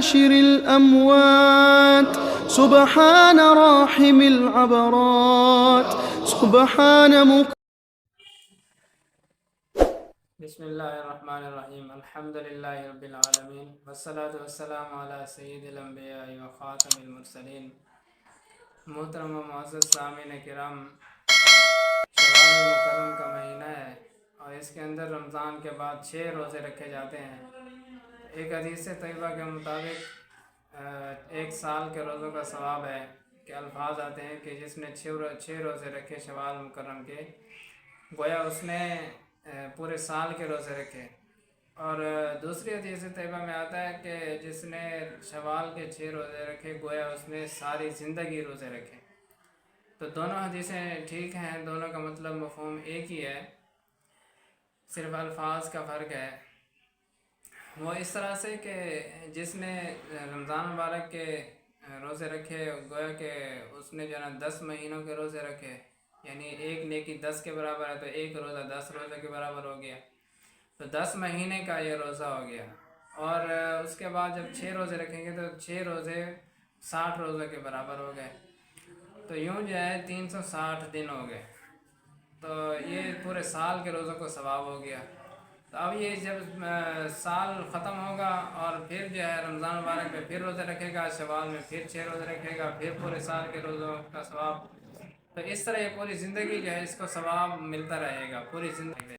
حاشر الأموات سبحان راحم العبرات سبحان بسم اللہ الرحمن الرحیم الحمد للہ رب العالمین والصلاة والسلام علی سید الانبیاء و خاتم المرسلین۔ محترم و معزز سامعین کرام، شوال مکرم کا مہینہ ہے اور اس کے اندر رمضان کے بعد 6 روزے رکھے جاتے ہیں۔ ایک حدیث طیبہ کے مطابق 1 سال کے روزوں کا ثواب ہے کہ الفاظ آتے ہیں کہ جس نے 6 روزے رکھے شوال مکرم کے، گویا اس نے پورے سال کے روزے رکھے۔ اور دوسری حدیث طیبہ میں آتا ہے کہ جس نے شوال کے 6 روزے رکھے گویا اس نے ساری زندگی روزے رکھے۔ تو دونوں حدیثیں ٹھیک ہیں، دونوں کا مطلب مفہوم ایک ہی ہے، صرف الفاظ کا فرق ہے۔ وہ اس طرح سے کہ جس نے رمضان مبارک کے روزے رکھے گویا کہ اس نے جو ہے نا 10 مہینوں کے روزے رکھے، یعنی ایک نیکی 10 کے برابر ہے تو ایک روزہ 10 روزے کے برابر ہو گیا، تو 10 مہینے کا یہ روزہ ہو گیا۔ اور اس کے بعد جب 6 روزے رکھیں گے تو 6 روزے 60 روزے کے برابر ہو گئے، تو یوں جو ہے 360 دن ہو گئے، تو یہ پورے سال کے روزوں کو ثواب ہو گیا۔ تو اب یہ جب سال ختم ہوگا اور پھر جو ہے رمضان مبارک میں پھر روزے رکھے گا، شوال میں پھر 6 روزے رکھے گا، پھر پورے سال کے روزوں کا ثواب، تو اس طرح یہ پوری زندگی جو ہے اس کو ثواب ملتا رہے گا پوری زندگی۔